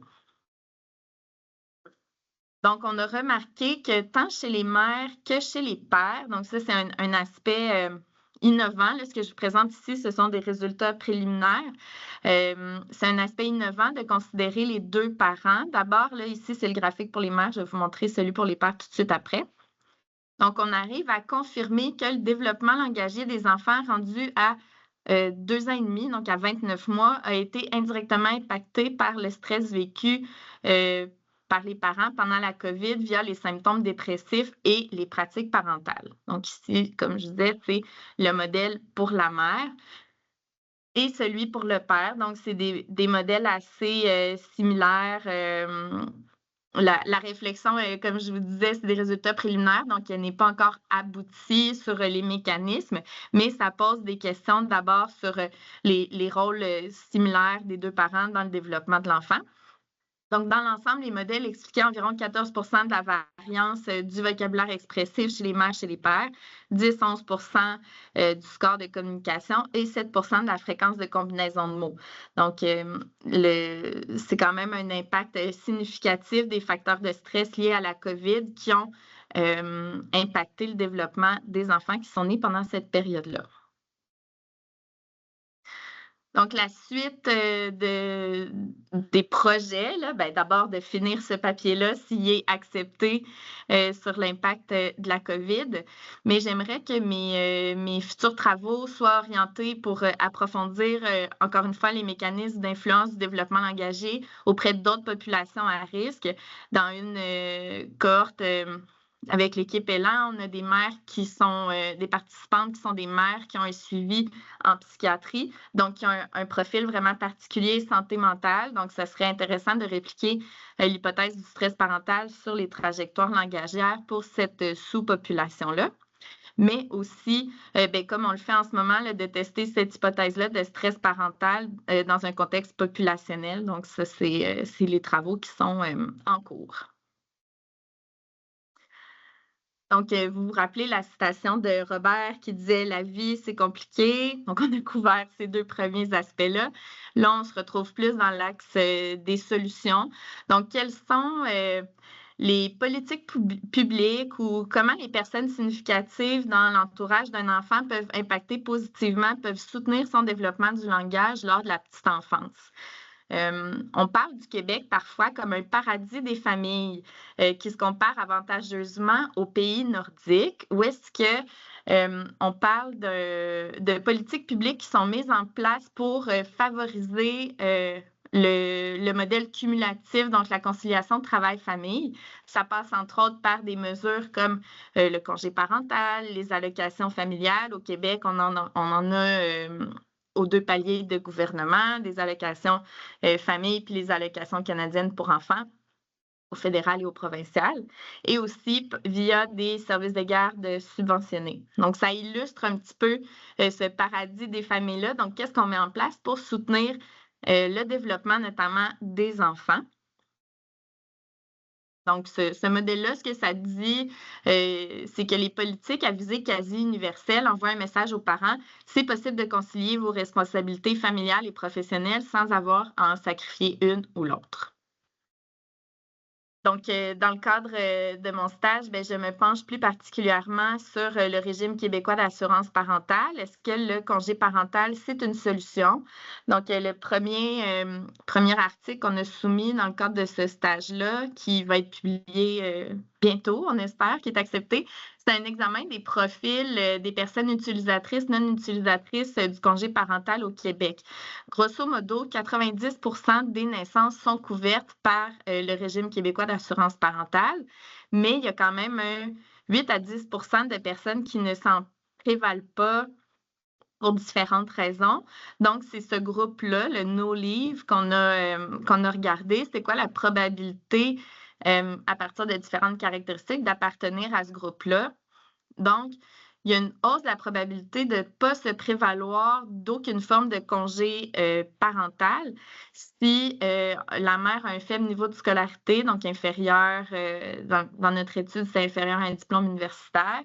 Donc, on a remarqué que tant chez les mères que chez les pères, donc ça, c'est un aspect innovant. Là, ce que je vous présente ici, ce sont des résultats préliminaires. C'est un aspect innovant de considérer les deux parents. D'abord, là, ici, c'est le graphique pour les mères. Je vais vous montrer celui pour les pères tout de suite après. Donc, on arrive à confirmer que le développement langagier des enfants rendus à 2 ans et demi, donc à 29 mois, a été indirectement impacté par le stress vécu par les parents pendant la COVID via les symptômes dépressifs et les pratiques parentales. Donc ici, comme je disais, c'est le modèle pour la mère et celui pour le père. Donc, c'est des modèles assez similaires. La réflexion, comme je vous disais, c'est des résultats préliminaires, donc elle n'est pas encore aboutie sur les mécanismes, mais ça pose des questions d'abord sur les rôles similaires des deux parents dans le développement de l'enfant. Donc, dans l'ensemble, les modèles expliquaient environ 14 de la variance du vocabulaire expressif chez les mères, chez les pères, 10-11 du score de communication et 7 de la fréquence de combinaison de mots. Donc, c'est quand même un impact significatif des facteurs de stress liés à la COVID qui ont impacté le développement des enfants qui sont nés pendant cette période-là. Donc, la suite des projets, là, d'abord de finir ce papier-là s'il est accepté sur l'impact de la COVID, mais j'aimerais que mes futurs travaux soient orientés pour approfondir encore une fois les mécanismes d'influence du développement langagier auprès d'autres populations à risque. Dans une cohorte avec l'équipe Élan, on a des mères qui sont des participantes qui sont des mères qui ont un suivi en psychiatrie, donc qui ont un profil vraiment particulier santé mentale. Donc, ça serait intéressant de répliquer l'hypothèse du stress parental sur les trajectoires langagières pour cette sous-population-là. Mais aussi, comme on le fait en ce moment, là, de tester cette hypothèse-là de stress parental dans un contexte populationnel. Donc, ça, c'est les travaux qui sont en cours. Donc, vous vous rappelez la citation de Robert qui disait « La vie, c'est compliqué ». Donc, on a couvert ces deux premiers aspects-là. Là, on se retrouve plus dans l'axe des solutions. Donc, quelles sont les politiques publiques ou comment les personnes significatives dans l'entourage d'un enfant peuvent impacter positivement, peuvent soutenir son développement du langage lors de la petite enfance? On parle du Québec parfois comme un paradis des familles qui se compare avantageusement aux pays nordiques, où est-ce que on parle de politiques publiques qui sont mises en place pour favoriser le modèle cumulatif, donc la conciliation travail-famille. Ça passe entre autres par des mesures comme le congé parental, les allocations familiales. Au Québec, on en a aux deux paliers de gouvernement, des allocations famille puis les allocations canadiennes pour enfants au fédéral et au provincial, et aussi via des services de garde subventionnés. Donc, ça illustre un petit peu ce paradis des familles-là. Donc, qu'est-ce qu'on met en place pour soutenir le développement notamment des enfants? Donc, ce modèle-là, ce que ça dit, c'est que les politiques à visée quasi universelle envoient un message aux parents. C'est possible de concilier vos responsabilités familiales et professionnelles sans avoir à en sacrifier une ou l'autre. Donc, dans le cadre de mon stage, je me penche plus particulièrement sur le régime québécois d'assurance parentale. Est-ce que le congé parental, c'est une solution? Donc, le premier article qu'on a soumis dans le cadre de ce stage-là, qui va être publié bientôt, on espère, qui est accepté, c'est un examen des profils des personnes utilisatrices, non utilisatrices du congé parental au Québec. Grosso modo, 90 des naissances sont couvertes par le régime québécois d'assurance parentale, mais il y a quand même 8 à 10 de personnes qui ne s'en prévalent pas pour différentes raisons. Donc, c'est ce groupe-là, le no-leave, qu'on a regardé. C'est quoi la probabilité, à partir de différentes caractéristiques, d'appartenir à ce groupe-là? Donc, il y a une hausse de la probabilité de ne pas se prévaloir d'aucune forme de congé parental si la mère a un faible niveau de scolarité, donc inférieur, dans notre étude, c'est inférieur à un diplôme universitaire.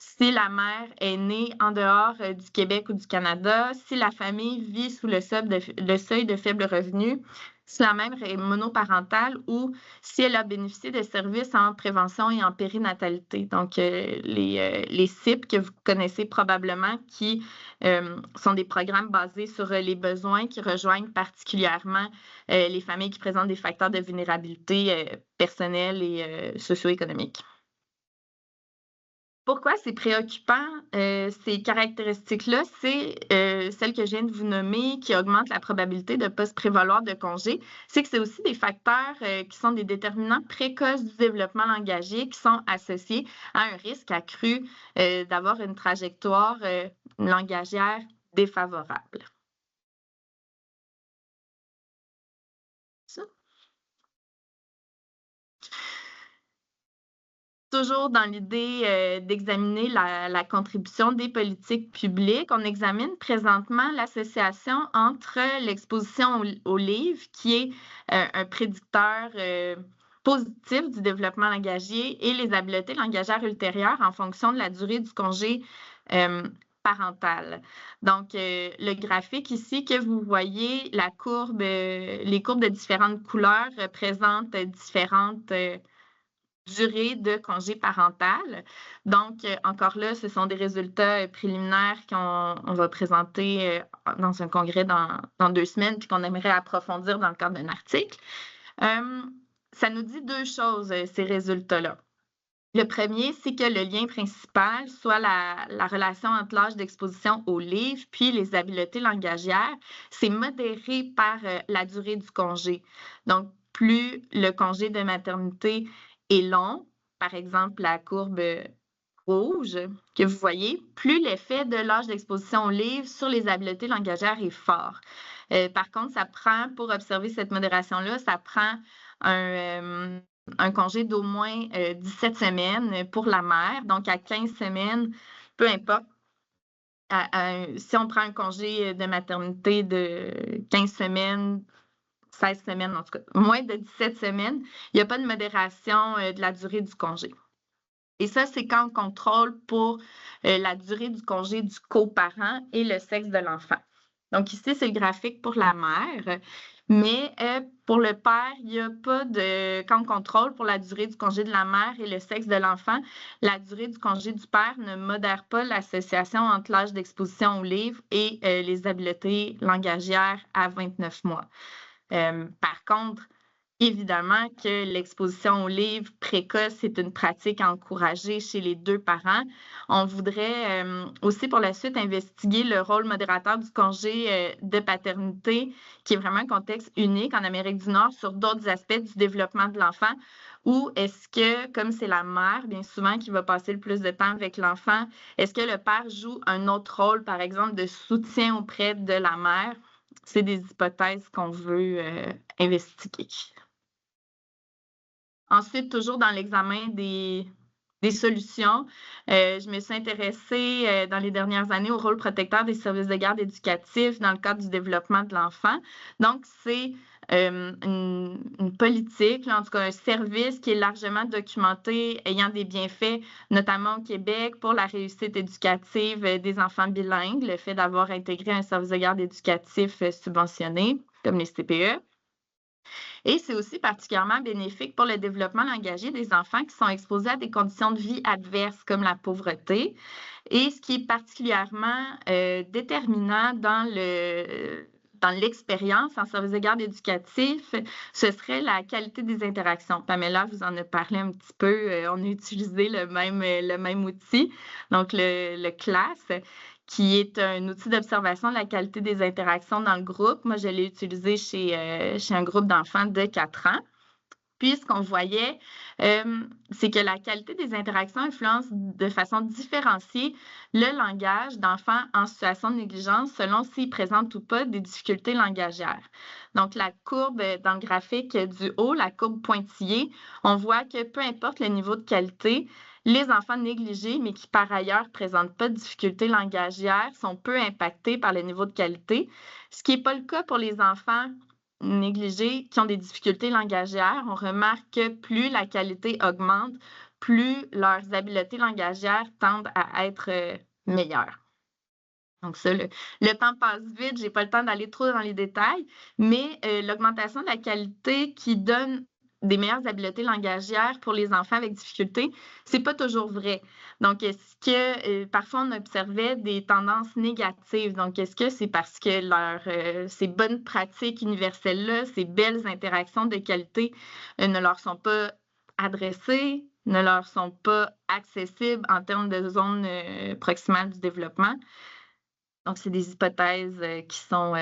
Si la mère est née en dehors du Québec ou du Canada, si la famille vit sous le seuil de faible revenu, si la mère est monoparentale ou si elle a bénéficié de services en prévention et en périnatalité. Donc, les CIP que vous connaissez probablement qui sont des programmes basés sur les besoins qui rejoignent particulièrement les familles qui présentent des facteurs de vulnérabilité personnelle et socio-économique. Pourquoi c'est préoccupant, ces caractéristiques-là? C'est celles que je viens de vous nommer qui augmentent la probabilité de ne pas se prévaloir de congé. C'est que c'est aussi des facteurs qui sont des déterminants précoces du développement langagier qui sont associés à un risque accru d'avoir une trajectoire langagière défavorable. Ça. Toujours dans l'idée d'examiner la contribution des politiques publiques, on examine présentement l'association entre l'exposition aux livres, qui est un prédicteur positif du développement langagier, et les habiletés langagières ultérieures en fonction de la durée du congé parental. Donc, le graphique ici que vous voyez, les courbes de différentes couleurs représentent différentes durée de congé parental. Donc, encore là, ce sont des résultats préliminaires qu'on va présenter dans un congrès dans 2 semaines, puis qu'on aimerait approfondir dans le cadre d'un article. Ça nous dit 2 choses, ces résultats-là. Le premier, c'est que le lien principal, soit la relation entre l'âge d'exposition aux livres puis les habiletés langagières, c'est modéré par la durée du congé. Donc, plus le congé de maternité est long, par exemple la courbe rouge que vous voyez, plus l'effet de l'âge d'exposition aux livres sur les habiletés langagières est fort. Par contre, pour observer cette modération-là, ça prend un congé d'au moins 17 semaines pour la mère. Donc, à 15 semaines, peu importe. Si on prend un congé de maternité de 15 semaines, 16 semaines, en tout cas, moins de 17 semaines, il n'y a pas de modération de la durée du congé. Et ça, c'est quand on contrôle pour la durée du congé du coparent et le sexe de l'enfant. Donc ici, c'est le graphique pour la mère, mais pour le père, il n'y a pas de... Quand on contrôle pour la durée du congé de la mère et le sexe de l'enfant, la durée du congé du père ne modère pas l'association entre l'âge d'exposition au livre et les habiletés langagières à 29 mois. Par contre, évidemment que l'exposition aux livres précoce est une pratique encouragée chez les 2 parents. On voudrait aussi pour la suite investiguer le rôle modérateur du congé de paternité, qui est vraiment un contexte unique en Amérique du Nord sur d'autres aspects du développement de l'enfant. Ou est-ce que, comme c'est la mère, bien souvent, qui va passer le plus de temps avec l'enfant, est-ce que le père joue un autre rôle, par exemple, de soutien auprès de la mère? C'est des hypothèses qu'on veut investiguer. Ensuite, toujours dans l'examen des solutions, je me suis intéressée dans les dernières années au rôle protecteur des services de garde éducatifs dans le cadre du développement de l'enfant. Donc, c'est une politique, là, en tout cas un service qui est largement documenté, ayant des bienfaits, notamment au Québec, pour la réussite éducative des enfants bilingues, le fait d'avoir intégré un service de garde éducatif subventionné, comme les CPE. Et c'est aussi particulièrement bénéfique pour le développement langagier des enfants qui sont exposés à des conditions de vie adverses comme la pauvreté. Et ce qui est particulièrement déterminant dans l'expérience en service de garde éducatif, ce serait la qualité des interactions. Pamela vous en a parlé un petit peu. On a utilisé le même outil, donc le CLASS, qui est un outil d'observation de la qualité des interactions dans le groupe. Moi, je l'ai utilisé chez un groupe d'enfants de 4 ans. Puis, ce qu'on voyait, c'est que la qualité des interactions influence de façon différenciée le langage d'enfants en situation de négligence selon s'ils présentent ou pas des difficultés langagières. Donc, la courbe dans le graphique du haut, la courbe pointillée, on voit que peu importe le niveau de qualité, les enfants négligés, mais qui par ailleurs ne présentent pas de difficultés langagières, sont peu impactés par le niveau de qualité, ce qui n'est pas le cas pour les enfants négligés qui ont des difficultés langagières. On remarque que plus la qualité augmente, plus leurs habiletés langagières tendent à être meilleures. Donc ça, le temps passe vite, je n'ai pas le temps d'aller trop dans les détails, mais l'augmentation de la qualité qui donne des meilleures habiletés langagières pour les enfants avec difficulté, c'est pas toujours vrai. Donc, est-ce que parfois on observait des tendances négatives? Donc, est-ce que c'est parce que ces bonnes pratiques universelles-là, ces belles interactions de qualité ne leur sont pas adressées? ne leur sont pas accessibles en termes de zones proximales du développement. Donc, c'est des hypothèses qui sont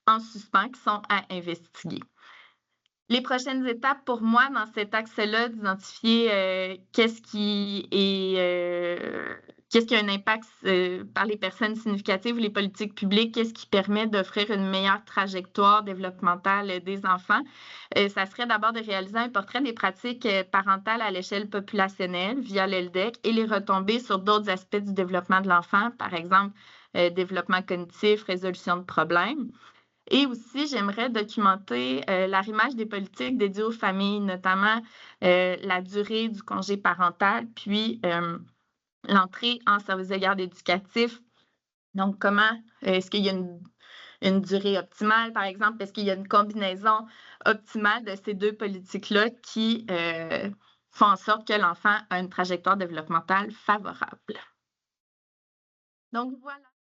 en suspens, qui sont à investiguer. Les prochaines étapes pour moi dans cet axe-là, d'identifier qu'est-ce qui a un impact par les personnes significatives ou les politiques publiques, qu'est-ce qui permet d'offrir une meilleure trajectoire développementale des enfants, ça serait d'abord de réaliser un portrait des pratiques parentales à l'échelle populationnelle via l'ELDEC et les retombées sur d'autres aspects du développement de l'enfant, par exemple développement cognitif, résolution de problèmes. Et aussi, j'aimerais documenter l'arrimage des politiques dédiées aux familles, notamment la durée du congé parental, puis l'entrée en service de garde éducatif. Donc, comment est-ce qu'il y a une durée optimale, par exemple? Est-ce qu'il y a une combinaison optimale de ces deux politiques-là qui font en sorte que l'enfant a une trajectoire développementale favorable? Donc, voilà.